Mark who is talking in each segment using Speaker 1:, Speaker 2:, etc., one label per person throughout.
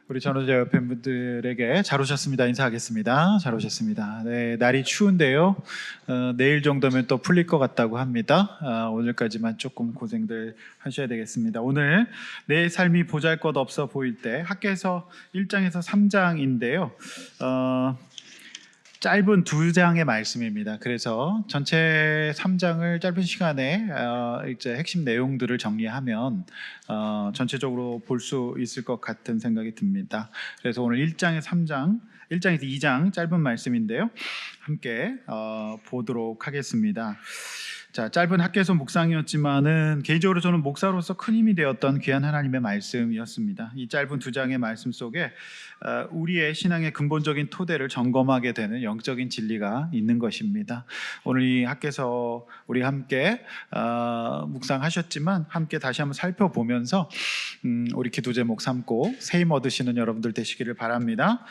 Speaker 1: 우리 전우자 옆에 분들에게 잘 오셨습니다. 인사하겠습니다. 잘 오셨습니다. 네, 날이 추운데요. 내일 정도면 또 풀릴 것 같다고 합니다. 오늘까지만 조금 고생들 하셔야 되겠습니다. 오늘 내 삶이 보잘것없어 보일 때 학교에서 1장에서 3장인데요. 짧은 2장의 말씀입니다. 그래서 전체 3장을 짧은 시간에 이제 핵심 내용들을 정리하면 전체적으로 볼 수 있을 것 같은 생각이 듭니다. 그래서 오늘 1장에서 3장, 1장에서 2장 짧은 말씀인데요. 함께 보도록 하겠습니다. 자, 짧은 학교에서 묵상이었지만은 개인적으로 저는 목사로서 큰 힘이 되었던 귀한 하나님의 말씀이었습니다. 이 짧은 2장의 말씀 속에 우리의 신앙의 근본적인 토대를 점검하게 되는 영적인 진리가 있는 것입니다. 오늘 이 학교에서 우리 함께 묵상하셨지만 함께 다시 한번 살펴보면서 우리 기도 제목 삼고 새 힘 얻으시는 여러분들 되시기를 바랍니다.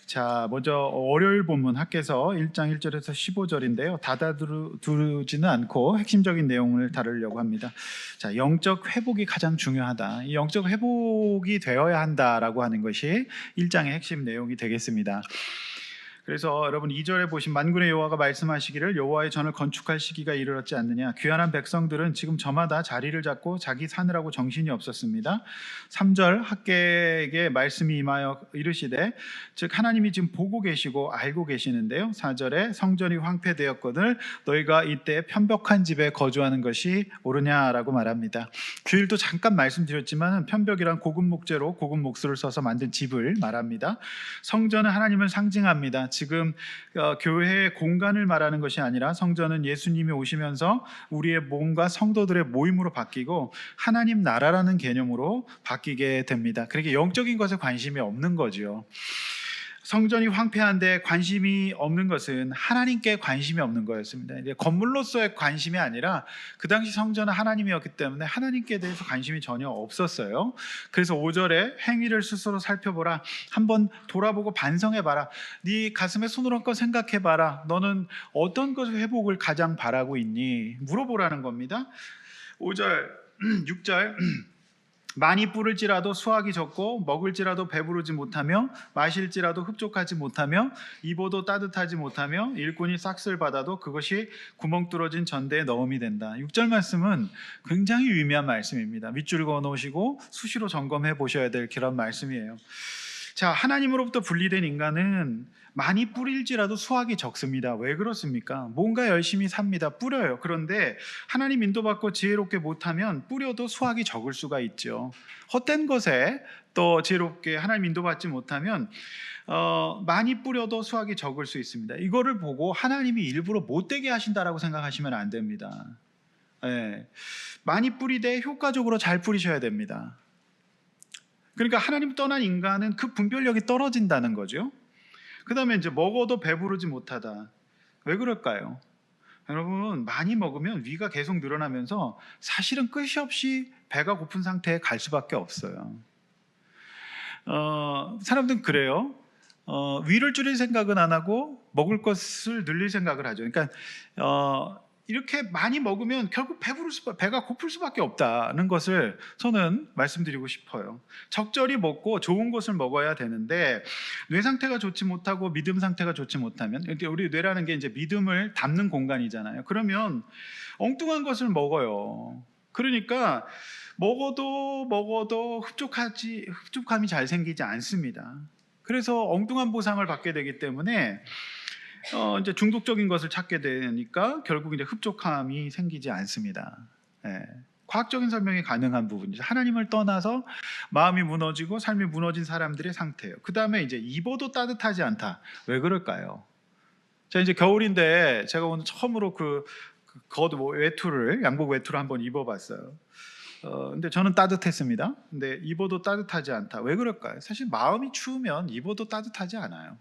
Speaker 1: 자, 먼저 월요일 본문 학개서 1장 1절에서 15절인데요. 다 다루지는 않고 핵심적인 내용을 다루려고 합니다. 자, 영적 회복이 가장 중요하다. 이 영적 회복이 되어야 한다라고 하는 것이 1장의 핵심 내용이 되겠습니다. 그래서 여러분 2절에 보신 만군의 여호와가 말씀하시기를 여호와의 전을 건축할 시기가 이르렀지 않느냐. 귀환한 백성들은 지금 저마다 자리를 잡고 자기 사느라고 정신이 없었습니다. 3절 학개에게 말씀이 임하여 이르시되 즉 하나님이 지금 보고 계시고 알고 계시는데요. 4절에 성전이 황폐되었거늘 너희가 이때 편벽한 집에 거주하는 것이 옳으냐라고 말합니다. 주일도 잠깐 말씀드렸지만 편벽이란 고급 목재로 고급 목수를 써서 만든 집을 말합니다. 성전은 하나님을 상징합니다. 지금 교회의 공간을 말하는 것이 아니라 성전은 예수님이 오시면서 우리의 몸과 성도들의 모임으로 바뀌고 하나님 나라라는 개념으로 바뀌게 됩니다. 그러니까 영적인 것에 관심이 없는 거죠. 성전이 황폐한데 관심이 없는 것은 하나님께 관심이 없는 거였습니다. 이제 건물로서의 관심이 아니라 그 당시 성전은 하나님이었기 때문에 하나님께 대해서 관심이 전혀 없었어요. 그래서 5절에 행위를 스스로 살펴보라. 한번 돌아보고 반성해봐라. 네 가슴에 손을 얹고 생각해봐라. 너는 어떤 것의 회복을 가장 바라고 있니? 물어보라는 겁니다. 5절, 6절 많이 뿌릴지라도 수확이 적고 먹을지라도 배부르지 못하며 마실지라도 흡족하지 못하며 입어도 따뜻하지 못하며 일꾼이 싹쓸 받아도 그것이 구멍 뚫어진 전대에 넣음이 된다. 6절 말씀은 굉장히 유의미한 말씀입니다. 밑줄 그어놓으시고 수시로 점검해 보셔야 될 그런 말씀이에요. 자, 하나님으로부터 분리된 인간은 많이 뿌릴지라도 수확이 적습니다. 왜 그렇습니까? 뭔가 열심히 삽니다. 뿌려요. 그런데 하나님 인도받고 지혜롭게 못하면 뿌려도 수확이 적을 수가 있죠. 헛된 것에 또 지혜롭게 하나님 인도받지 못하면 많이 뿌려도 수확이 적을 수 있습니다. 이거를 보고 하나님이 일부러 못되게 하신다라고 생각하시면 안 됩니다. 네. 많이 뿌리되 효과적으로 잘 뿌리셔야 됩니다. 그러니까 하나님 떠난 인간은 그 분별력이 떨어진다는 거죠. 그 다음에 이제 먹어도 배부르지 못하다. 왜 그럴까요? 여러분, 많이 먹으면 위가 계속 늘어나면서 사실은 끝이 없이 배가 고픈 상태에 갈 수밖에 없어요. 사람들은 그래요. 위를 줄일 생각은 안 하고 먹을 것을 늘릴 생각을 하죠. 그러니까 이렇게 많이 먹으면 결국 배가 고플 수밖에 없다는 것을 저는 말씀드리고 싶어요. 적절히 먹고 좋은 것을 먹어야 되는데 뇌 상태가 좋지 못하고 믿음 상태가 좋지 못하면, 우리 뇌라는 게 이제 믿음을 담는 공간이잖아요. 그러면 엉뚱한 것을 먹어요. 그러니까 먹어도 흡족함이 잘 생기지 않습니다. 그래서 엉뚱한 보상을 받게 되기 때문에 이제 중독적인 것을 찾게 되니까 결국 이제 흡족함이 생기지 않습니다. 예. 과학적인 설명이 가능한 부분이죠. 하나님을 떠나서 마음이 무너지고 삶이 무너진 사람들의 상태예요. 그 다음에 이제 입어도 따뜻하지 않다. 왜 그럴까요? 자, 이제 겨울인데 제가 오늘 처음으로 겉 외투를, 양복 외투를 한번 입어봤어요. 근데 저는 따뜻했습니다. 근데 입어도 따뜻하지 않다. 왜 그럴까요? 사실 마음이 추우면 입어도 따뜻하지 않아요.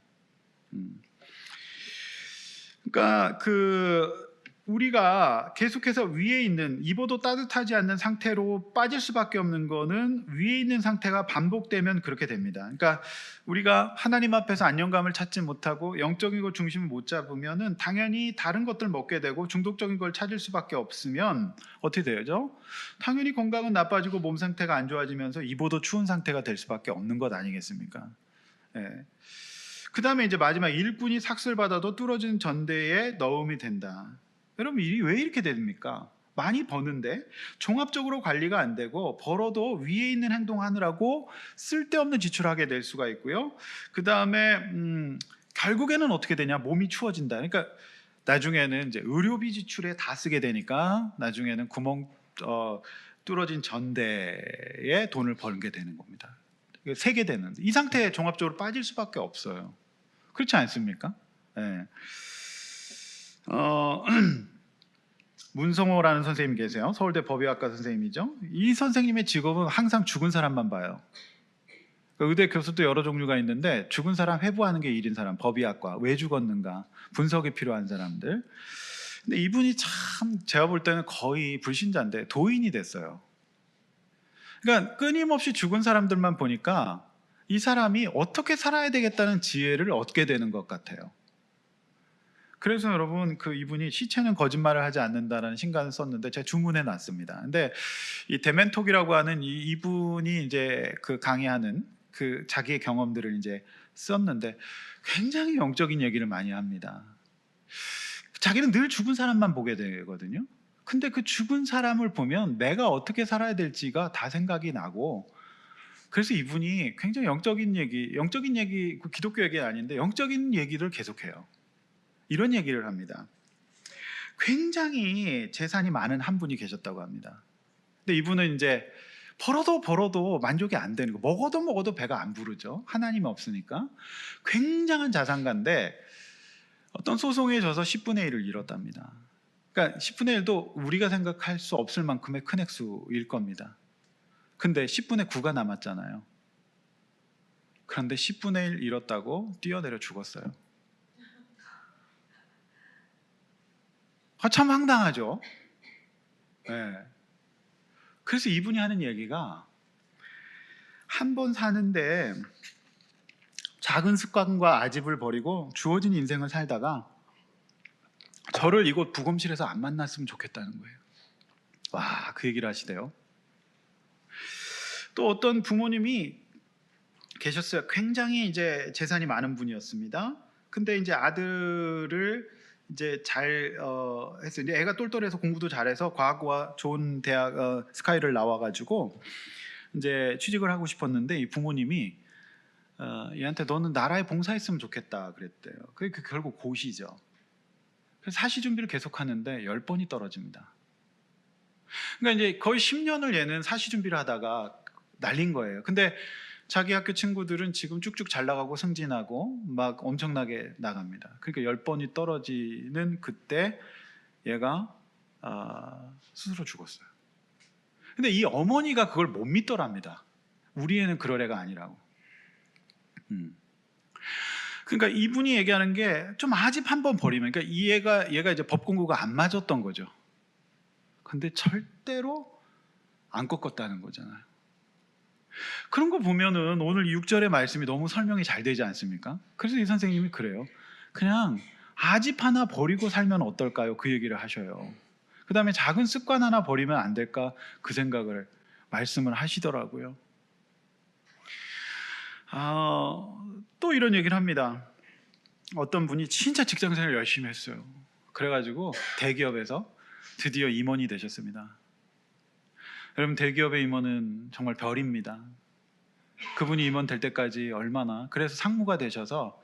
Speaker 1: 그러니까 우리가 계속해서 위에 있는 입어도 따뜻하지 않는 상태로 빠질 수밖에 없는 거는 위에 있는 상태가 반복되면 그렇게 됩니다. 그러니까 우리가 하나님 앞에서 안정감을 찾지 못하고 영적인 것 중심을 못 잡으면은 당연히 다른 것들 먹게 되고 중독적인 걸 찾을 수밖에 없으면 어떻게 되죠? 당연히 건강은 나빠지고 몸 상태가 안 좋아지면서 입어도 추운 상태가 될 수밖에 없는 것 아니겠습니까? 예. 그 다음에 이제 마지막 일꾼이 삭슬 받아도 뚫어진 전대에 넣음이 된다. 여러분 일이 왜 이렇게 됩니까? 많이 버는데 종합적으로 관리가 안 되고 벌어도 위에 있는 행동하느라고 쓸데없는 지출하게 될 수가 있고요. 그 다음에 결국에는 어떻게 되냐? 몸이 추워진다. 그러니까 나중에는 이제 의료비 지출에 다 쓰게 되니까 나중에는 구멍 뚫어진 전대에 돈을 벌게 되는 겁니다. 세게 되는 이 상태에 종합적으로 빠질 수밖에 없어요. 그렇지 않습니까? 네. 문성호라는 선생님이 계세요. 서울대 법의학과 선생님이죠. 이 선생님의 직업은 항상 죽은 사람만 봐요. 의대 교수도 여러 종류가 있는데 죽은 사람 회부하는 게 일인 사람, 법의학과 왜 죽었는가 분석이 필요한 사람들. 근데 이분이 참 제가 볼 때는 거의 불신자인데 도인이 됐어요. 그러니까 끊임없이 죽은 사람들만 보니까 이 사람이 어떻게 살아야 되겠다는 지혜를 얻게 되는 것 같아요. 그래서 여러분 이분이 시체는 거짓말을 하지 않는다라는 신간을 썼는데 제가 주문해 놨습니다. 근데 이 데멘톡이라고 하는 이분이 이제 강의하는 자기의 경험들을 이제 썼는데 굉장히 영적인 얘기를 많이 합니다. 자기는 늘 죽은 사람만 보게 되거든요. 근데 그 죽은 사람을 보면 내가 어떻게 살아야 될지가 다 생각이 나고, 그래서 이분이 굉장히 영적인 얘기, 기독교 얘기 아닌데 영적인 얘기를 계속해요. 이런 얘기를 합니다. 굉장히 재산이 많은 한 분이 계셨다고 합니다. 근데 이분은 이제 벌어도 만족이 안 되는 거, 먹어도 배가 안 부르죠. 하나님이 없으니까. 굉장한 자산가인데 어떤 소송에 져서 10분의 1을 잃었답니다. 그러니까 10분의 1도 우리가 생각할 수 없을 만큼의 큰 액수일 겁니다. 근데 10분의 9가 남았잖아요. 그런데 10분의 1 잃었다고 뛰어내려 죽었어요. 참 황당하죠. 네. 그래서 이분이 하는 얘기가 한 번 사는데 작은 습관과 아집을 버리고 주어진 인생을 살다가 저를 이곳 부검실에서 안 만났으면 좋겠다는 거예요. 와, 그 얘기를 하시대요. 또 어떤 부모님이 계셨어요. 굉장히 이제 재산이 많은 분이었습니다. 근데 이제 아들을 이제 잘 했어요. 이제 애가 똘똘해서 공부도 잘해서 과학과 좋은 대학 스카이를 나와가지고 이제 취직을 하고 싶었는데 이 부모님이 얘한테 너는 나라에 봉사했으면 좋겠다 그랬대요. 그게 결국 고시죠. 그래서 사시 준비를 계속하는데 10번이 떨어집니다. 그러니까 이제 거의 10년을 얘는 사시 준비를 하다가 날린 거예요. 근데 자기 학교 친구들은 지금 쭉쭉 잘 나가고 승진하고 막 엄청나게 나갑니다. 그러니까 10번이 떨어지는 그때 얘가 스스로 죽었어요. 근데 이 어머니가 그걸 못 믿더랍니다. 우리 애는 그럴 애가 아니라고. 그러니까 이분이 얘기하는 게 좀 아집 한번 버리면, 그러니까 얘가 이제 법 공부가 안 맞았던 거죠. 근데 절대로 안 꺾었다는 거잖아요. 그런 거 보면은 오늘 6절의 말씀이 너무 설명이 잘 되지 않습니까? 그래서 이 선생님이 그래요. 그냥 아집 하나 버리고 살면 어떨까요? 그 얘기를 하셔요. 그 다음에 작은 습관 하나 버리면 안 될까? 그 생각을 말씀을 하시더라고요. 또 이런 얘기를 합니다. 어떤 분이 진짜 직장생활 열심히 했어요. 그래가지고 대기업에서 드디어 임원이 되셨습니다. 여러분, 대기업의 임원은 정말 별입니다. 그분이 임원 될 때까지 얼마나, 그래서 상무가 되셔서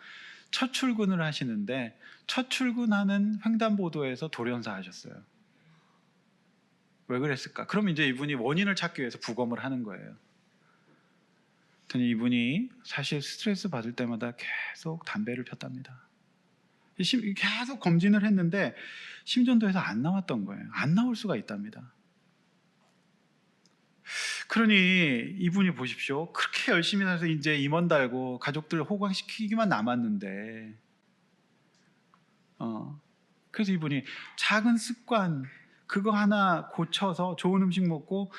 Speaker 1: 첫 출근을 하시는데 첫 출근하는 횡단보도에서 돌연사 하셨어요. 왜 그랬을까? 그럼 이제 이분이 원인을 찾기 위해서 부검을 하는 거예요. 그랬더니 이분이 사실 스트레스 받을 때마다 계속 담배를 폈답니다. 계속 검진을 했는데 심전도에서 안 나왔던 거예요. 안 나올 수가 있답니다. 그러니 이분이 보십시오. 그렇게 열심히 살아서 이제 임원 달고 가족들 호강시키기만 남았는데 그래서 이분이 작은 습관 그거 하나 고쳐서 좋은 음식 먹고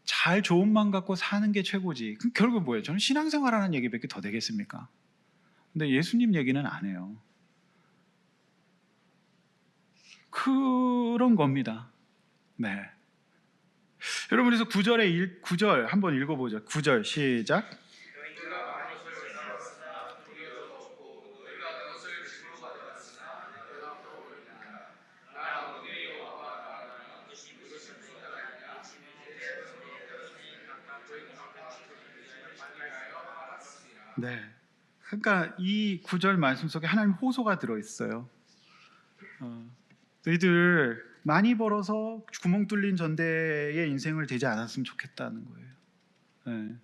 Speaker 1: 잘 좋은 마음 갖고 사는 게 최고지. 그럼 결국 뭐예요? 저는 신앙생활하는 얘기밖에 더 되겠습니까? 근데 예수님 얘기는 안 해요. 그런 겁니다. 네. 여러분, 그래서 9절 한번 읽어보죠. 9절 시작. 네. 그러니까 이 9절 말씀 속에 하나님 호소가 들어있어요. 너희들 많이 벌어서 구멍 뚫린 전대의 인생을 되지 않았으면 좋겠다는 거예요. 네.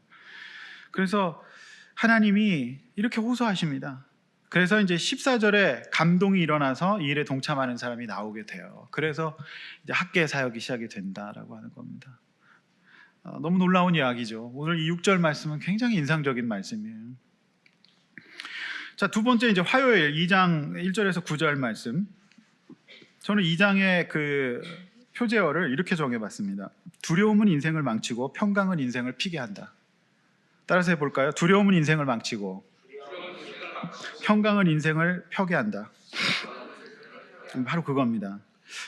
Speaker 1: 그래서 하나님이 이렇게 호소하십니다. 그래서 이제 14절에 감동이 일어나서 이 일에 동참하는 사람이 나오게 돼요. 그래서 이제 학계 사역이 시작이 된다라고 하는 겁니다. 너무 놀라운 이야기죠. 오늘 이 6절 말씀은 굉장히 인상적인 말씀이에요. 자, 두 번째 이제 화요일 2장 1절에서 9절 말씀. 저는 2장의 그 표제어를 이렇게 정해봤습니다. 두려움은 인생을 망치고 평강은 인생을 피게 한다. 따라서 해볼까요? 두려움은 인생을 망치고 평강은 인생을 펴게 한다. 바로 그겁니다.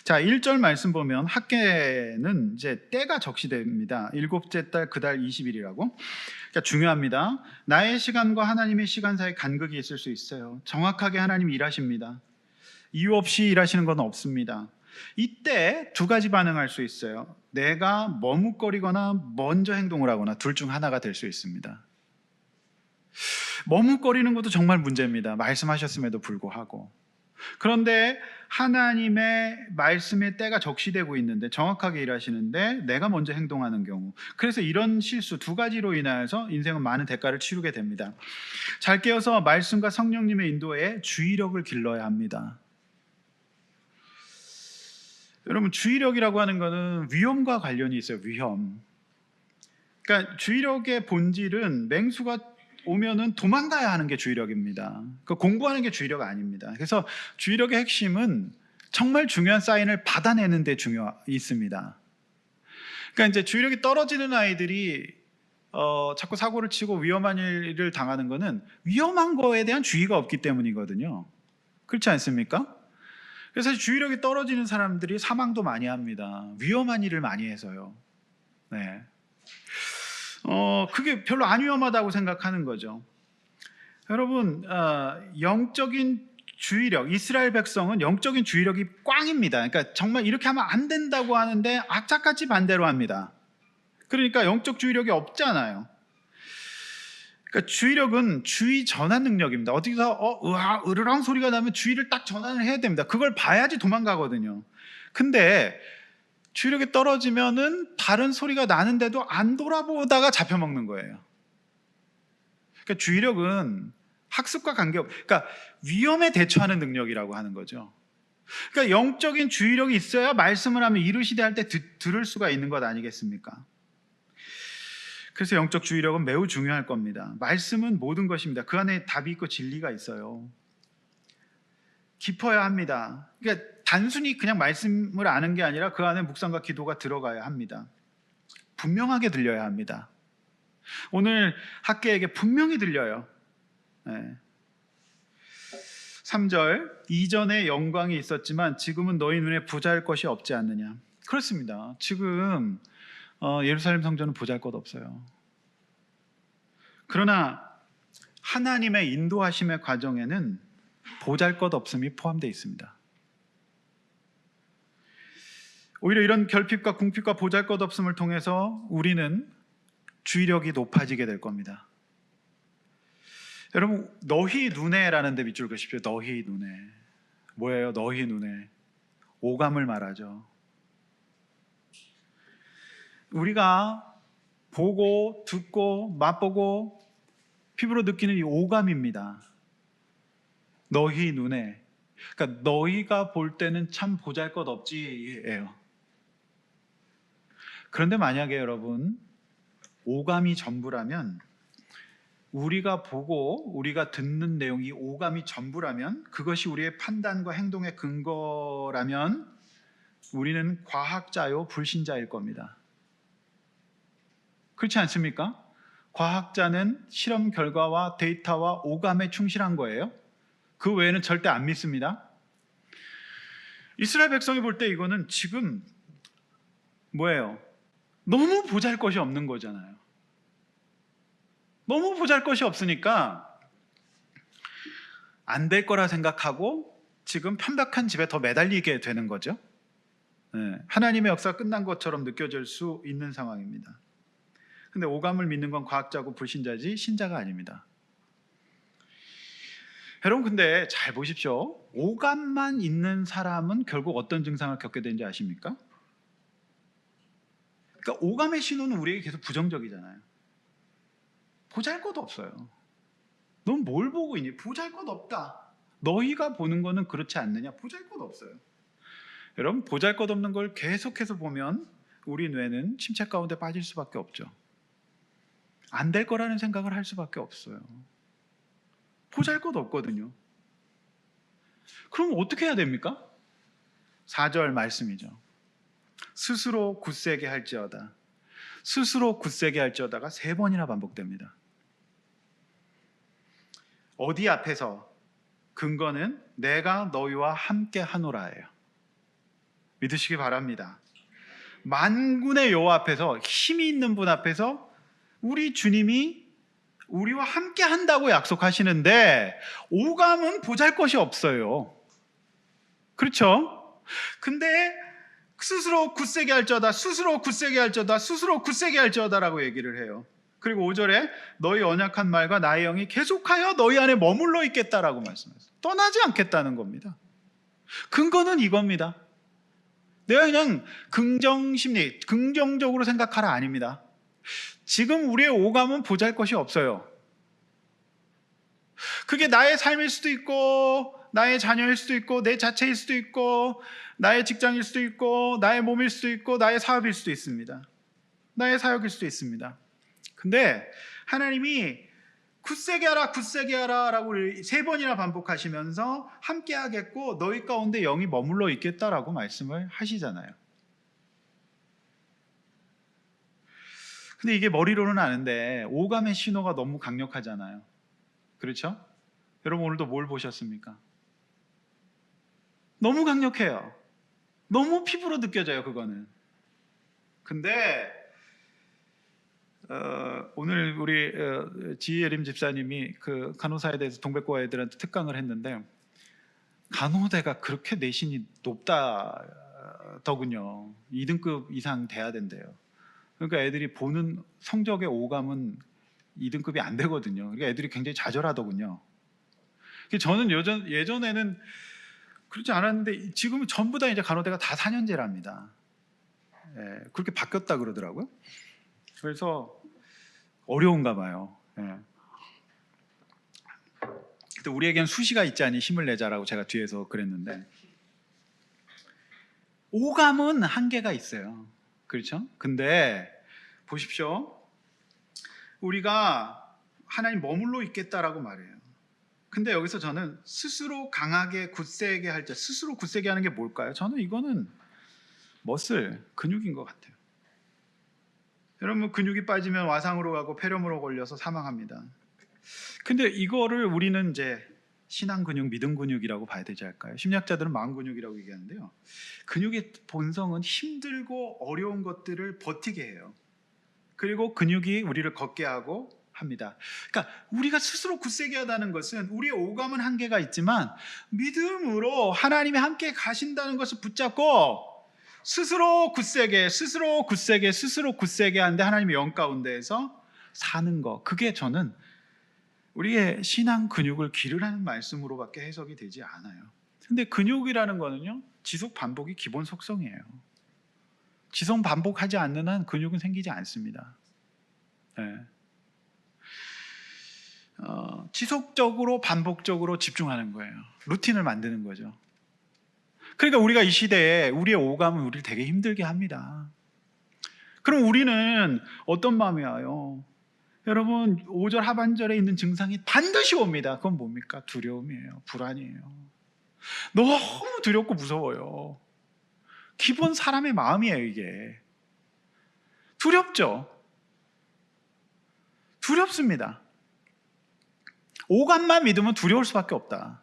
Speaker 1: 자, 1절 말씀 보면 학계는 이제 때가 적시됩니다. 일곱째 달 그달 20일이라고. 그러니까 중요합니다. 나의 시간과 하나님의 시간 사이에 간극이 있을 수 있어요. 정확하게 하나님이 일하십니다. 이유 없이 일하시는 건 없습니다. 이때 두 가지 반응할 수 있어요. 내가 머뭇거리거나 먼저 행동을 하거나 둘 중 하나가 될 수 있습니다. 머뭇거리는 것도 정말 문제입니다. 말씀하셨음에도 불구하고. 그런데 하나님의 말씀의 때가 적시되고 있는데 정확하게 일하시는데 내가 먼저 행동하는 경우, 그래서 이런 실수 두 가지로 인하여서 인생은 많은 대가를 치르게 됩니다. 잘 깨어서 말씀과 성령님의 인도에 주의력을 길러야 합니다. 여러분, 주의력이라고 하는 것은 위험과 관련이 있어요. 위험. 그러니까 주의력의 본질은 맹수가 오면은 도망가야 하는 게 주의력입니다. 그러니까 공부하는 게 주의력 아닙니다. 그래서 주의력의 핵심은 정말 중요한 사인을 받아내는 데 있습니다. 그러니까 이제 주의력이 떨어지는 아이들이 자꾸 사고를 치고 위험한 일을 당하는 것은 위험한 거에 대한 주의가 없기 때문이거든요. 그렇지 않습니까? 그래서 주의력이 떨어지는 사람들이 사망도 많이 합니다. 위험한 일을 많이 해서요. 네. 그게 별로 안 위험하다고 생각하는 거죠. 여러분, 영적인 주의력, 이스라엘 백성은 영적인 주의력이 꽝입니다. 그러니까 정말 이렇게 하면 안 된다고 하는데 악착같이 반대로 합니다. 그러니까 영적 주의력이 없잖아요. 그러니까 주의력은 주의 전환 능력입니다. 어디서 으르렁 소리가 나면 주의를 딱 전환을 해야 됩니다. 그걸 봐야지 도망가거든요. 근데 주의력이 떨어지면은 다른 소리가 나는데도 안 돌아보다가 잡혀먹는 거예요. 그러니까 주의력은 학습과 관계없, 그러니까 위험에 대처하는 능력이라고 하는 거죠. 그러니까 영적인 주의력이 있어야 말씀을 하면 이르시되 할 때 들을 수가 있는 것 아니겠습니까? 그래서 영적 주의력은 매우 중요할 겁니다. 말씀은 모든 것입니다. 그 안에 답이 있고 진리가 있어요. 깊어야 합니다. 그러니까 단순히 그냥 말씀을 아는 게 아니라 그 안에 묵상과 기도가 들어가야 합니다. 분명하게 들려야 합니다. 오늘 학계에게 분명히 들려요. 네. 3절, 이전에 영광이 있었지만 지금은 너희 눈에 보잘 것이 없지 않느냐. 그렇습니다. 지금 예루살렘 성전은 보잘것없어요. 그러나 하나님의 인도하심의 과정에는 보잘것없음이 포함되어 있습니다. 오히려 이런 결핍과 궁핍과 보잘것없음을 통해서 우리는 주의력이 높아지게 될 겁니다. 여러분, 너희 눈에라는 데 밑줄 그십시오. 너희 눈에. 뭐예요? 너희 눈에. 오감을 말하죠. 우리가 보고 듣고 맛보고 피부로 느끼는 이 오감입니다. 너희 눈에. 그러니까 너희가 볼 때는 참 보잘것없지예요. 그런데 만약에 여러분 오감이 전부라면 우리가 보고 우리가 듣는 내용이 오감이 전부라면, 그것이 우리의 판단과 행동의 근거라면 우리는 과학자요 불신자일 겁니다. 그렇지 않습니까? 과학자는 실험 결과와 데이터와 오감에 충실한 거예요. 그 외에는 절대 안 믿습니다. 이스라엘 백성이 볼 때 이거는 지금 뭐예요? 너무 보잘것이 없는 거잖아요. 너무 보잘것이 없으니까 안 될 거라 생각하고 지금 편박한 집에 더 매달리게 되는 거죠. 하나님의 역사가 끝난 것처럼 느껴질 수 있는 상황입니다. 근데 오감을 믿는 건 과학자고 불신자지 신자가 아닙니다. 여러분, 근데 잘 보십시오. 오감만 있는 사람은 결국 어떤 증상을 겪게 되는지 아십니까? 그러니까 오감의 신호는 우리에게 계속 부정적이잖아요. 보잘것 없어요. 넌 뭘 보고 있니? 보잘것 없다. 너희가 보는 거는 그렇지 않느냐? 보잘것 없어요. 여러분, 보잘것 없는 걸 계속해서 보면 우리 뇌는 침체 가운데 빠질 수밖에 없죠. 안 될 거라는 생각을 할 수밖에 없어요. 보잘것 없거든요. 그럼 어떻게 해야 됩니까? 4절 말씀이죠. 스스로 굳세게 할지어다. 스스로 굳세게 할지어다가 3번이나 반복됩니다. 어디 앞에서? 근거는 내가 너희와 함께 하노라예요. 믿으시기 바랍니다. 만군의 여호와 앞에서, 힘이 있는 분 앞에서 우리 주님이 우리와 함께 한다고 약속하시는데 오감은 보잘것이 없어요. 그렇죠? 근데 스스로 굳세게 할지어다, 스스로 굳세게 할지어다, 스스로 굳세게 할지어다라고 얘기를 해요. 그리고 5절에 너희 언약한 말과 나의 영이 계속하여 너희 안에 머물러 있겠다라고 말씀하셨어요. 떠나지 않겠다는 겁니다. 근거는 이겁니다. 내가 그냥 긍정심리, 긍정적으로 생각하라 아닙니다. 지금 우리의 오감은 보잘것이 없어요. 그게 나의 삶일 수도 있고, 나의 자녀일 수도 있고, 내 자체일 수도 있고, 나의 직장일 수도 있고, 나의 몸일 수도 있고, 나의 사업일 수도 있습니다. 나의 사역일 수도 있습니다. 근데 하나님이 굳세게 하라, 굳세게 하라 라고 3번이나 반복하시면서 함께 하겠고 너희 가운데 영이 머물러 있겠다라고 말씀을 하시잖아요. 근데 이게 머리로는 아는데 오감의 신호가 너무 강력하잖아요. 그렇죠? 여러분, 오늘도 뭘 보셨습니까? 너무 강력해요. 너무 피부로 느껴져요, 그거는. 근데 오늘 우리 지혜림 집사님이 그 간호사에 대해서 동백과 애들한테 특강을 했는데 간호대가 그렇게 내신이 높다더군요. 2등급 이상 돼야 된대요. 그러니까 애들이 보는 성적의 오감은 2등급이 안 되거든요. 그러니까 애들이 굉장히 좌절하더군요. 저는 예전에는 그렇지 않았는데 지금은 전부 다 이제 간호대가 다 4년제랍니다. 예, 그렇게 바뀌었다 그러더라고요. 그래서 어려운가 봐요. 예. 근데 우리에겐 수시가 있자니 힘을 내자라고 제가 뒤에서 그랬는데 오감은 한계가 있어요. 그렇죠? 근데 보십시오. 우리가 하나님 머물러 있겠다라고 말해요. 근데 여기서 저는 스스로 강하게 굳세게 할 때, 스스로 굳세게 하는 게 뭘까요? 저는 이거는 머슬, 근육인 것 같아요. 여러분, 근육이 빠지면 와상으로 가고 폐렴으로 걸려서 사망합니다. 근데 이거를 우리는 이제 신앙 근육, 믿음 근육이라고 봐야 되지 않을까요? 심리학자들은 마음 근육이라고 얘기하는데요. 근육의 본성은 힘들고 어려운 것들을 버티게 해요. 그리고 근육이 우리를 걷게 하고 합니다. 그러니까 우리가 스스로 굳세게 하다는 것은 우리의 오감은 한계가 있지만 믿음으로 하나님이 함께 가신다는 것을 붙잡고 스스로 굳세게 하는데 하나님의 영 가운데에서 사는 거, 그게 저는 우리의 신앙 근육을 기르라는 말씀으로밖에 해석이 되지 않아요. 근데 근육이라는 거는요, 지속 반복이 기본 속성이에요. 지속 반복하지 않는 한 근육은 생기지 않습니다. 네. 지속적으로 반복적으로 집중하는 거예요. 루틴을 만드는 거죠. 그러니까 우리가 이 시대에 우리의 오감은 우리를 되게 힘들게 합니다. 그럼 우리는 어떤 마음이 와요? 여러분 5절 하반절에 있는 증상이 반드시 옵니다. 그건 뭡니까? 두려움이에요. 불안이에요. 너무 두렵고 무서워요. 기본 사람의 마음이에요. 이게 두렵죠. 두렵습니다. 오감만 믿으면 두려울 수밖에 없다.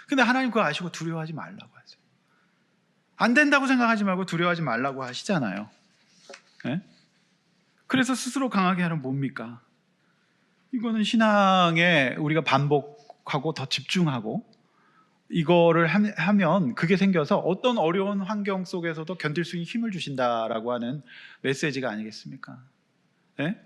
Speaker 1: 근데 하나님 그거 아시고 두려워하지 말라고 하세요. 안 된다고 생각하지 말고 두려워하지 말라고 하시잖아요. 네? 그래서 스스로 강하게 하는 뭡니까? 이거는 신앙에 우리가 반복하고 더 집중하고 이거를 하면 그게 생겨서 어떤 어려운 환경 속에서도 견딜 수 있는 힘을 주신다라고 하는 메시지가 아니겠습니까? 네?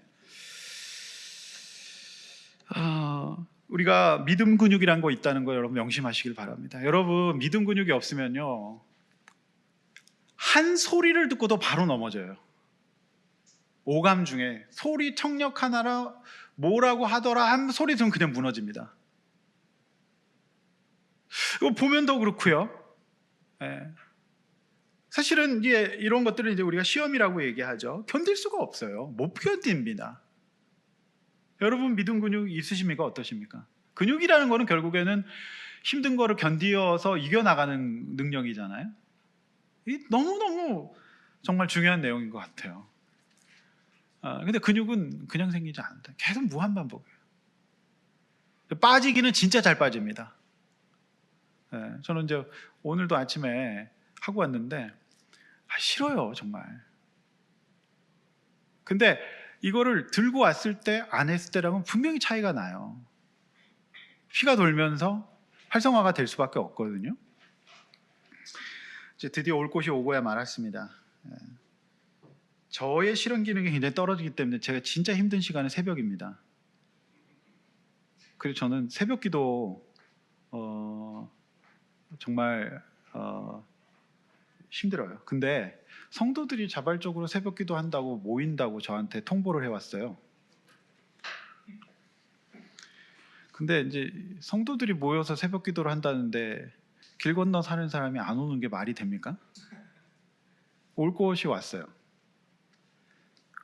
Speaker 1: 우리가 믿음 근육이란 거 있다는 거 여러분 명심하시길 바랍니다. 여러분 믿음 근육이 없으면요 한 소리를 듣고도 바로 넘어져요. 오감 중에 소리 청력 하나라 뭐라고 하더라 한 소리 들으면 그냥 무너집니다. 이거 보면 더 그렇고요. 네. 사실은 이제 이런 것들은 이제 우리가 시험이라고 얘기하죠. 견딜 수가 없어요. 못 견딥니다. 여러분 믿음 근육 있으십니까? 어떠십니까? 근육이라는 거는 결국에는 힘든 거를 견디어서 이겨나가는 능력이잖아요. 이 너무너무 정말 중요한 내용인 것 같아요. 근데 근육은 그냥 생기지 않는다. 계속 무한반복이에요. 빠지기는 진짜 잘 빠집니다. 네, 저는 이제 오늘도 아침에 하고 왔는데 싫어요 정말. 근데 이거를 들고 왔을 때 안 했을 때랑은 분명히 차이가 나요. 피가 돌면서 활성화가 될 수밖에 없거든요. 이제 드디어 올 곳이 오고야 말았습니다. 저의 실현 기능이 굉장히 떨어지기 때문에 제가 진짜 힘든 시간은 새벽입니다. 그래서 저는 새벽 기도 정말 힘들어요. 근데 성도들이 자발적으로 새벽 기도 한다고 모인다고 저한테 통보를 해왔어요. 근데 이제 성도들이 모여서 새벽 기도를 한다는데 길 건너 사는 사람이 안 오는 게 말이 됩니까? 올 곳이 왔어요.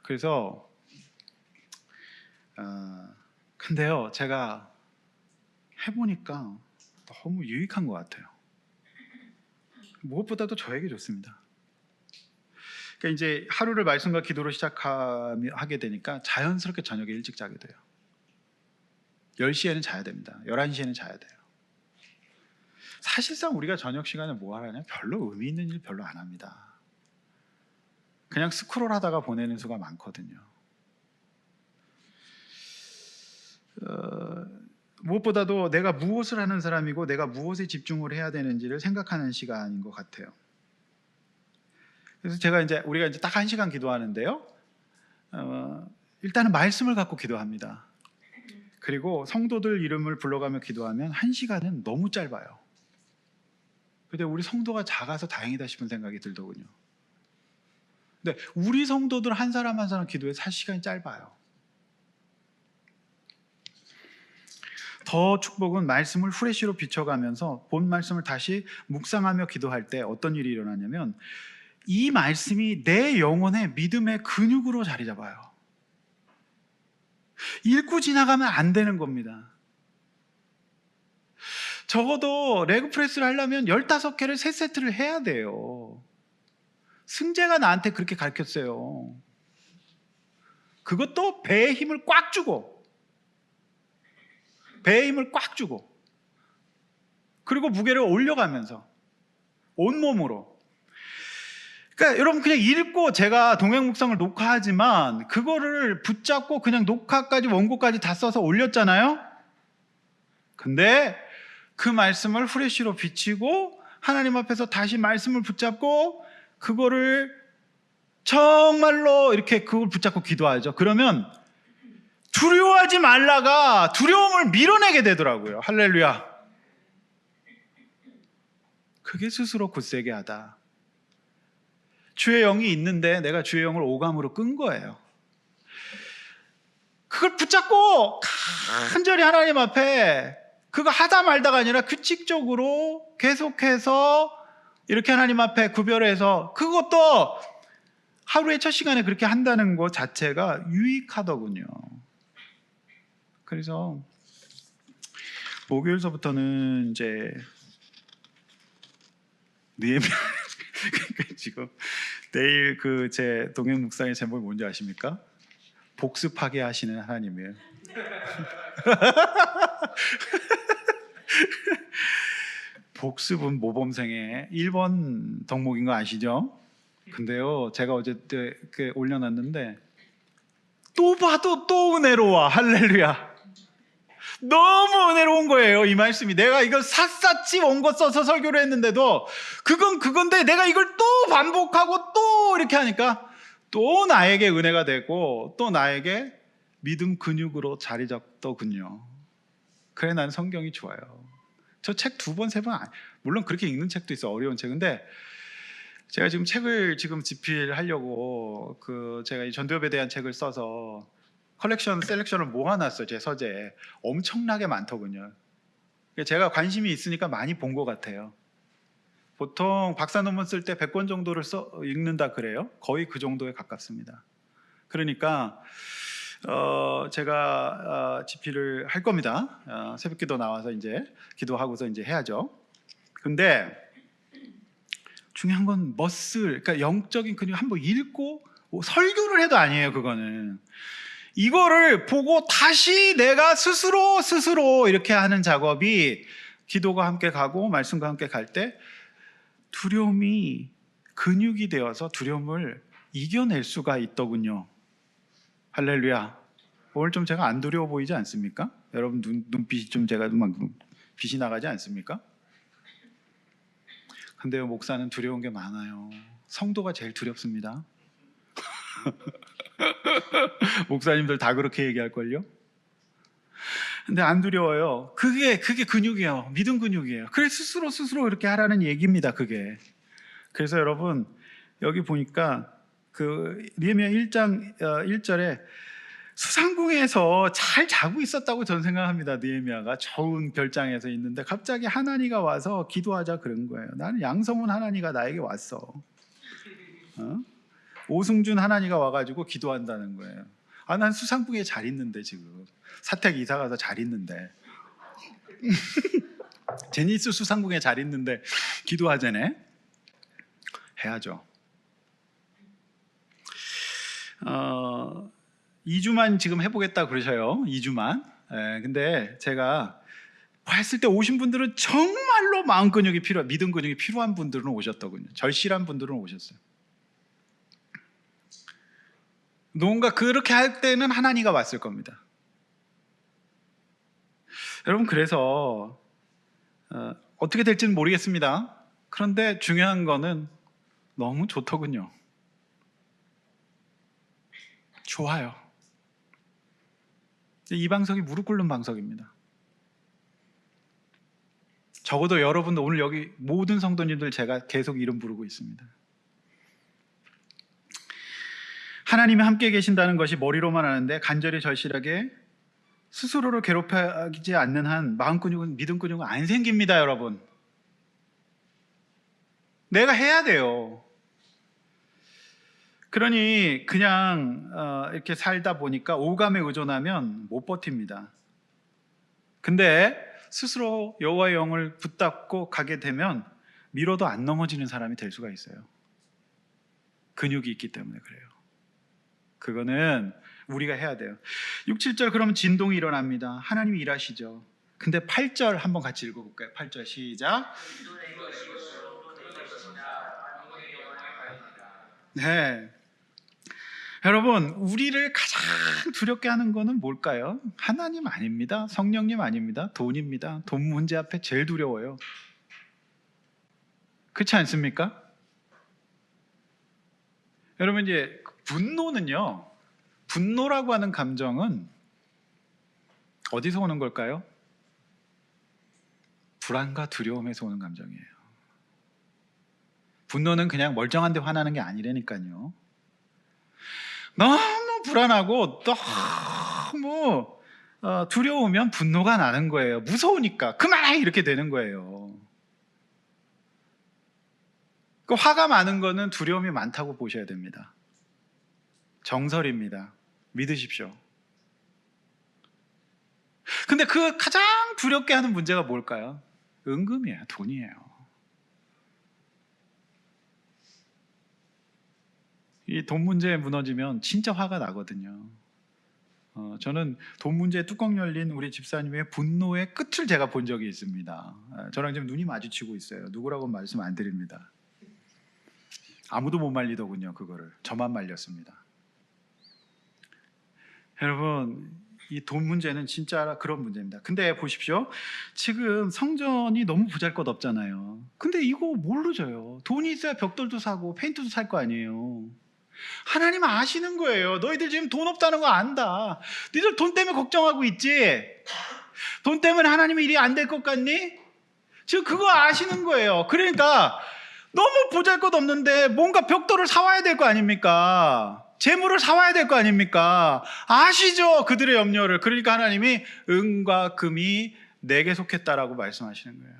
Speaker 1: 그래서 근데요 제가 해보니까 너무 유익한 것 같아요. 무엇보다도 저에게 좋습니다. 그러니까 이제 하루를 말씀과 기도로 시작하게 되니까 자연스럽게 저녁에 일찍 자게 돼요. 10시에는 자야 됩니다. 11시에는 자야 돼요. 사실상 우리가 저녁 시간에 뭐 하냐? 별로 의미 있는 일 별로 안 합니다. 그냥 스크롤하다가 보내는 수가 많거든요. 무엇보다도 내가 무엇을 하는 사람이고 내가 무엇에 집중을 해야 되는지를 생각하는 시간인 것 같아요. 그래서 우리가 이제 딱 1시간 기도하는데요. 일단은 말씀을 갖고 기도합니다. 그리고 성도들 이름을 불러가며 기도하면 1시간은 너무 짧아요. 근데 우리 성도가 작아서 다행이다 싶은 생각이 들더군요. 근데 우리 성도들 한 사람 한 사람 기도에 4시간이 짧아요. 더 축복은 말씀을 후레쉬로 비춰가면서 본 말씀을 다시 묵상하며 기도할 때 어떤 일이 일어나냐면 이 말씀이 내 영혼의 믿음의 근육으로 자리 잡아요. 읽고 지나가면 안 되는 겁니다. 적어도 레그프레스를 하려면 15개를 3세트를 해야 돼요. 승재가 나한테 그렇게 가르쳤어요. 그것도 배에 힘을 꽉 주고 그리고 무게를 올려가면서 온몸으로. 그러니까 여러분 그냥 읽고 제가 동행 묵상을 녹화하지만 그거를 붙잡고 그냥 녹화까지 원고까지 다 써서 올렸잖아요. 근데 그 말씀을 후레쉬로 비치고 하나님 앞에서 다시 말씀을 붙잡고 그거를 정말로 이렇게 그걸 붙잡고 기도하죠. 그러면 두려워하지 말라가 두려움을 밀어내게 되더라고요. 할렐루야. 그게 스스로 굳세게 하다. 주의 영이 있는데 내가 주의 영을 오감으로 끈 거예요. 그걸 붙잡고 간절히 하나님 앞에 그거 하다 말다가 아니라 규칙적으로 계속해서 이렇게 하나님 앞에 구별해서 그것도 하루의 첫 시간에 그렇게 한다는 것 자체가 유익하더군요. 그래서 목요일서부터는 이제 느헤미야 지금 내일 그 제 동행 묵상의 제목이 뭔지 아십니까? 복습하게 하시는 하나님이에요. 복습은 모범생의 1번 덕목인 거 아시죠? 근데요, 제가 어제 올려놨는데 또 봐도 또 은혜로워. 할렐루야. 너무 은혜로운 거예요, 이 말씀이. 내가 이걸 샅샅이 원고 써서 설교를 했는데도 그건 그건데 내가 이걸 또 반복하고 또 이렇게 하니까 또 나에게 은혜가 되고 또 나에게 믿음 근육으로 자리 잡더군요. 그래, 난 성경이 좋아요. 저 책 2번, 3번, 물론 그렇게 읽는 책도 있어, 어려운 책인데 제가 지금 책을 집필하려고 제가 이 전도협에 대한 책을 써서 셀렉션을 모아놨어요. 제 서재에 엄청나게 많더군요. 제가 관심이 있으니까 많이 본 것 같아요. 보통 박사 논문 쓸 때 100권 정도를 읽는다 그래요. 거의 그 정도에 가깝습니다. 그러니까 제가 집필을 할 겁니다. 새벽기도 나와서 이제 기도하고서 이제 해야죠. 근데 중요한 건 그러니까 영적인 근육 한번 읽고 설교를 해도 아니에요. 그거는 이거를 보고 다시 내가 스스로 이렇게 하는 작업이, 기도가 함께 가고 말씀과 함께 갈 때 두려움이 근육이 되어서 두려움을 이겨낼 수가 있더군요. 할렐루야. 오늘 좀 제가 안 두려워 보이지 않습니까? 여러분 눈빛이 좀 제가 막 빛이 나가지 않습니까? 근데요, 목사는 두려운 게 많아요. 성도가 제일 두렵습니다. 목사님들 다 그렇게 얘기할걸요? 근데 안 두려워요. 그게 근육이에요. 믿음 근육이에요. 그래, 스스로 이렇게 하라는 얘기입니다. 그게. 그래서 여러분, 여기 보니까 느헤미야 1장 1절에 수상궁에서 잘 자고 있었다고 저는 생각합니다. 느헤미야가 좋은 별장에서 있는데 갑자기 하나니가 와서 기도하자 그런 거예요. 나는 양성훈 하나니가 나에게 왔어. 오승준 하나니가 와가지고 기도한다는 거예요. 난 수상궁에 잘 있는데, 지금 사택 이사 가서 잘 있는데 제니스 수상궁에 잘 있는데 기도하자네. 해야죠. 2주만 지금 해보겠다 그러셔요. 2주만. 근데 제가 했을 때 오신 분들은 정말로 마음 근육이 믿음 근육이 필요한 분들은 오셨더군요. 절실한 분들은 오셨어요. 누군가 그렇게 할 때는 하나니가 왔을 겁니다. 여러분, 그래서 어떻게 될지는 모르겠습니다. 그런데 중요한 거는 너무 좋더군요. 좋아요. 이 방석이 무릎 꿇는 방석입니다. 적어도 여러분도 오늘 여기 모든 성도님들 제가 계속 이름 부르고 있습니다. 하나님이 함께 계신다는 것이 머리로만 아는데 간절히 절실하게 스스로를 괴롭히지 않는 한 마음 근육은, 믿음 근육은 안 생깁니다. 여러분, 내가 해야 돼요. 그러니 그냥 이렇게 살다 보니까 오감에 의존하면 못 버팁니다. 근데 스스로 여호와의 영을 붙잡고 가게 되면 밀어도 안 넘어지는 사람이 될 수가 있어요. 근육이 있기 때문에 그래요. 그거는 우리가 해야 돼요. 6, 7절 그러면 진동이 일어납니다. 하나님이 일하시죠. 근데 8절 한번 같이 읽어볼까요? 8절 시작. 네, 여러분, 우리를 가장 두렵게 하는 거는 뭘까요? 하나님 아닙니다. 성령님 아닙니다. 돈입니다. 돈 문제 앞에 제일 두려워요. 그렇지 않습니까? 여러분, 이제 분노는요, 분노라고 하는 감정은 어디서 오는 걸까요? 불안과 두려움에서 오는 감정이에요. 분노는 그냥 멀쩡한데 화나는 게 아니라니까요. 너무 불안하고 너무 두려우면 분노가 나는 거예요. 무서우니까 그만해 이렇게 되는 거예요. 그 화가 많은 거는 두려움이 많다고 보셔야 됩니다. 정설입니다. 믿으십시오. 근데 그 가장 두렵게 하는 문제가 뭘까요? 은금이에요. 돈이에요. 이 돈 문제에 무너지면 진짜 화가 나거든요. 저는 돈 문제에 뚜껑 열린 우리 집사님의 분노의 끝을 제가 본 적이 있습니다. 저랑 지금 눈이 마주치고 있어요. 누구라고 말씀 안 드립니다. 아무도 못 말리더군요. 그거를 저만 말렸습니다. 여러분, 이 돈 문제는 진짜 그런 문제입니다. 근데 보십시오. 지금 성전이 너무 보잘것없잖아요. 근데 이거 뭘로 져요? 돈이 있어야 벽돌도 사고 페인트도 살 거 아니에요. 하나님 아시는 거예요. 너희들 지금 돈 없다는 거 안다. 너희들 돈 때문에 걱정하고 있지? 돈 때문에 하나님의 일이 안 될 것 같니? 지금 그거 아시는 거예요. 그러니까 너무 보잘것없는데 뭔가 벽돌을 사와야 될 거 아닙니까? 재물을 사와야 될 거 아닙니까? 아시죠? 그들의 염려를. 그러니까 하나님이 은과 금이 내게 속했다라고 말씀하시는 거예요.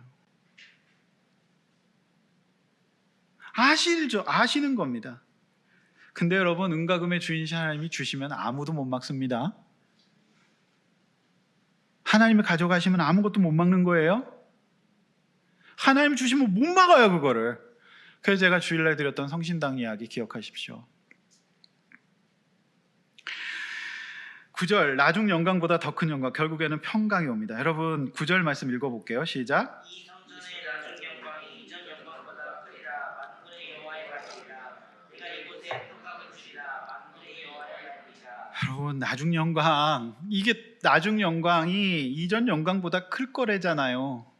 Speaker 1: 아시죠? 아시는 겁니다. 근데 여러분, 은과 금의 주인이신 하나님이 주시면 아무도 못 막습니다. 하나님이 가져가시면 아무것도 못 막는 거예요. 하나님이 주시면 못 막아요, 그거를. 그래서 제가 주일날 드렸던 성신당 이야기 기억하십시오. 9절, 나중 영광보다 더 큰 영광, 결국에는 평강이 옵니다. 여러분, 9절 말씀 읽어볼게요. 시작.
Speaker 2: 이 성전의 나중 영광이 이전 영광보다 크리라. 만군의 여호와의 말이니라. 내가 이곳에 평강을 주리라. 만군의 여호와의 말이니라.
Speaker 1: 여러분, 나중 영광, 이게 나중 영광이 이전 영광보다 클 거래잖아요.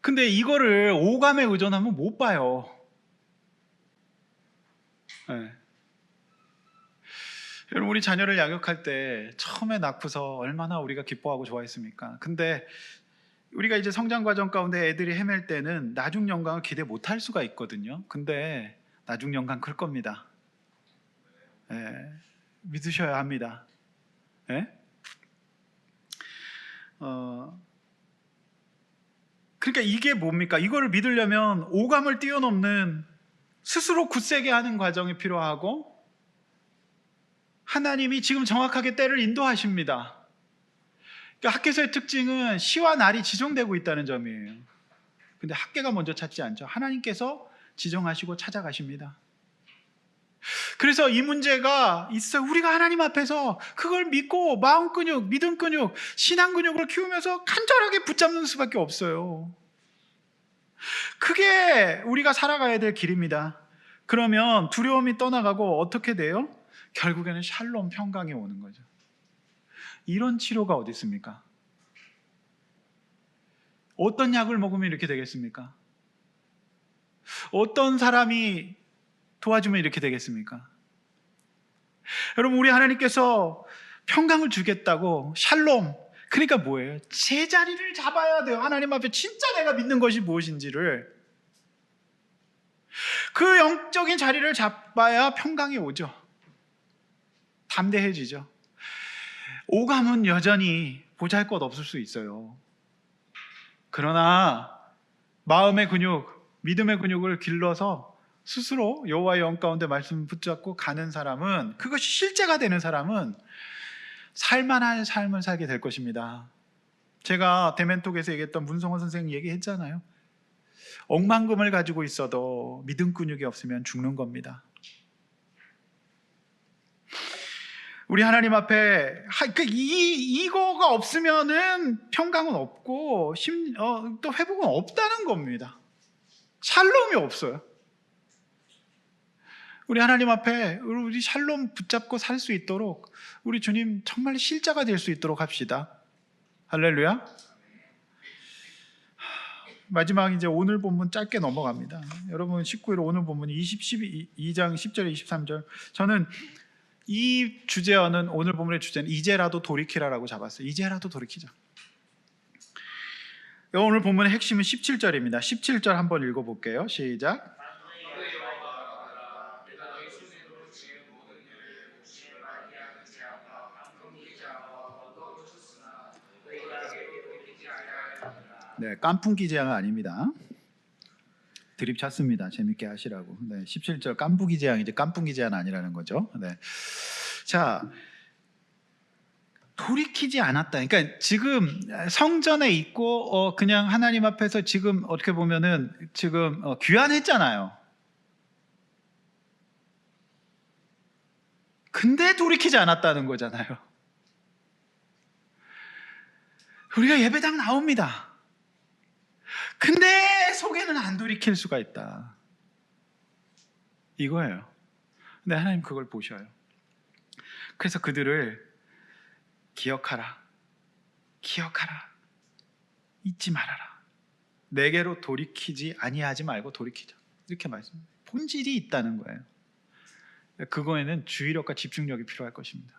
Speaker 1: 근데 이거를 오감에 의존하면 못 봐요. 네. 여러분, 우리 자녀를 양육할 때 처음에 낳고서 얼마나 우리가 기뻐하고 좋아했습니까? 근데 우리가 이제 성장 과정 가운데 애들이 헤맬 때는 나중 영광을 기대 못할 수가 있거든요. 근데 나중 영광 클 겁니다. 믿으셔야 합니다. 그러니까 이게 뭡니까? 이거를 믿으려면 오감을 뛰어넘는 스스로 굳세게 하는 과정이 필요하고, 하나님이 지금 정확하게 때를 인도하십니다. 그러니까 학계서의 특징은 시와 날이 지정되고 있다는 점이에요. 근데 학계가 먼저 찾지 않죠. 하나님께서 지정하시고 찾아가십니다. 그래서 이 문제가 있어요. 우리가 하나님 앞에서 그걸 믿고 마음 근육, 믿음 근육, 신앙 근육을 키우면서 간절하게 붙잡는 수밖에 없어요. 그게 우리가 살아가야 될 길입니다. 그러면 두려움이 떠나가고 어떻게 돼요? 결국에는 샬롬, 평강이 오는 거죠. 이런 치료가 어디 있습니까? 어떤 약을 먹으면 이렇게 되겠습니까? 어떤 사람이 도와주면 이렇게 되겠습니까? 여러분, 우리 하나님께서 평강을 주겠다고, 샬롬, 그러니까 뭐예요? 제자리를 잡아야 돼요. 하나님 앞에 진짜 내가 믿는 것이 무엇인지를. 그 영적인 자리를 잡아야 평강이 오죠. 담대해지죠. 오감은 여전히 보잘것 없을 수 있어요. 그러나 마음의 근육, 믿음의 근육을 길러서 스스로 여호와의 영 가운데 말씀 붙잡고 가는 사람은, 그것이 실제가 되는 사람은 살만한 삶을 살게 될 것입니다. 제가 대멘톡에서 얘기했던 문성원 선생님 얘기했잖아요. 억만금을 가지고 있어도 믿음 근육이 없으면 죽는 겁니다. 우리 하나님 앞에 이거가 없으면은 평강은 없고 또 회복은 없다는 겁니다. 샬롬이 없어요. 우리 하나님 앞에 우리 샬롬 붙잡고 살 수 있도록 우리 주님 정말 실자가 될 수 있도록 합시다. 할렐루야. 마지막 이제 오늘 본문 짧게 넘어갑니다. 여러분, 19일 오늘 본문이 22장 10절 23절. 저는 이 주제어는, 오늘 본문의 주제는 이제라도 돌이키라라고 잡았어요. 이제라도 돌이키자. 오늘 본문의 핵심은 17절입니다. 17절 한번 읽어볼게요. 시작. 네, 깐풍기 제안은 아닙니다. 드립 찼습니다. 재밌게 하시라고. 네, 17절 깐부기 재앙이지 깐풍기 재앙 아니라는 거죠. 네. 자, 돌이키지 않았다. 그러니까 지금 성전에 있고 그냥 하나님 앞에서 지금 어떻게 보면은 지금 귀환했잖아요. 근데 돌이키지 않았다는 거잖아요. 우리가 예배당 나옵니다. 근데 속에는 안 돌이킬 수가 있다. 이거예요. 근데 하나님 그걸 보셔요. 그래서 그들을 기억하라. 잊지 말아라. 내게로 돌이키지 아니하지 말고 돌이키자. 이렇게 말씀해요. 본질이 있다는 거예요. 그거에는 주의력과 집중력이 필요할 것입니다.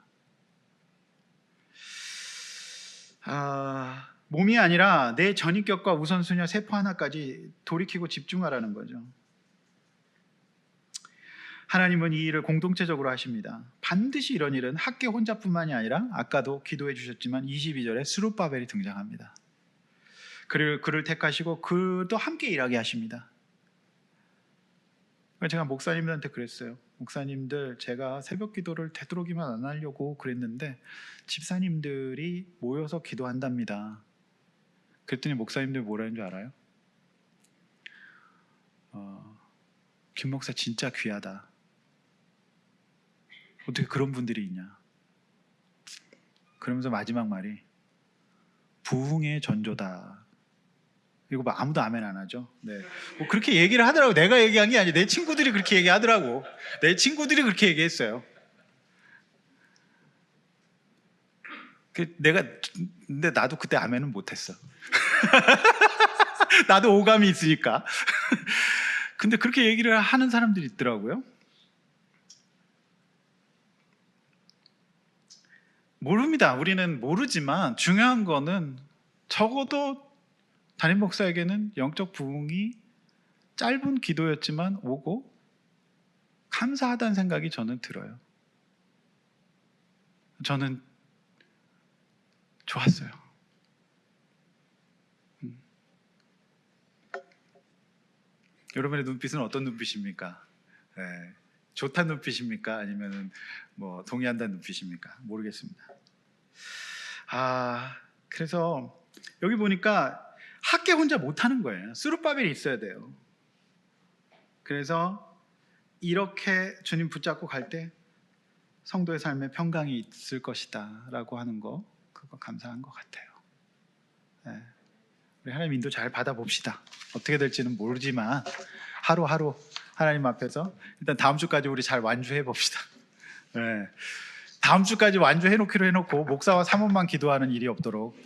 Speaker 1: 몸이 아니라 내 전입격과 우선순위와 세포 하나까지 돌이키고 집중하라는 거죠. 하나님은 이 일을 공동체적으로 하십니다. 반드시 이런 일은 학계 혼자뿐만이 아니라 아까도 기도해 주셨지만 22절에 스룹바벨이 등장합니다. 그를 택하시고 그도 함께 일하게 하십니다. 제가 목사님들한테 그랬어요. 목사님들, 제가 새벽 기도를 되도록이면 안 하려고 그랬는데 집사님들이 모여서 기도한답니다. 그랬더니 목사님들 뭐라는 줄 알아요? 김 목사 진짜 귀하다. 어떻게 그런 분들이 있냐. 그러면서 마지막 말이 부흥의 전조다. 이거 뭐 아무도 아멘 안 하죠. 네. 뭐 그렇게 얘기를 하더라고. 내가 얘기한 게 아니라 내 친구들이 그렇게 얘기하더라고. 내 친구들이 그렇게 얘기했어요. 근데 나도 그때 아멘은 못했어. 나도 오감이 있으니까. 근데 그렇게 얘기를 하는 사람들이 있더라고요. 모릅니다. 우리는 모르지만 중요한 거는 적어도 담임 목사에게는 영적 부흥이 짧은 기도였지만 오고 감사하다는 생각이 저는 들어요. 저는 좋았어요. 여러분의 눈빛은 어떤 눈빛입니까? 네. 좋다는 눈빛입니까? 아니면 뭐 동의한다는 눈빛입니까? 모르겠습니다. 그래서 여기 보니까 학계 혼자 못하는 거예요. 스룹바벨이 있어야 돼요. 그래서 이렇게 주님 붙잡고 갈 때 성도의 삶에 평강이 있을 것이다 라고 하는 거, 그거 감사한 것 같아요. 네. 우리 하나님 인도 잘 받아봅시다. 어떻게 될지는 모르지만 하루하루 하나님 앞에서 일단 다음 주까지 우리 잘 완주해 봅시다. 네. 다음 주까지 완주해 놓기로 해놓고 목사와 사모만 기도하는 일이 없도록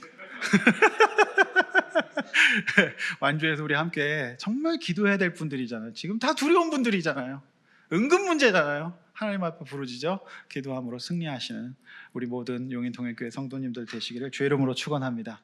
Speaker 1: 완주해서 우리 함께 정말 기도해야 될 분들이잖아요. 지금 다 두려운 분들이잖아요. 은근 문제잖아요. 하나님 앞에 부르짖어 기도함으로 승리하시는 우리 모든 용인통일교회 성도님들 되시기를 주의 이름으로 축원합니다.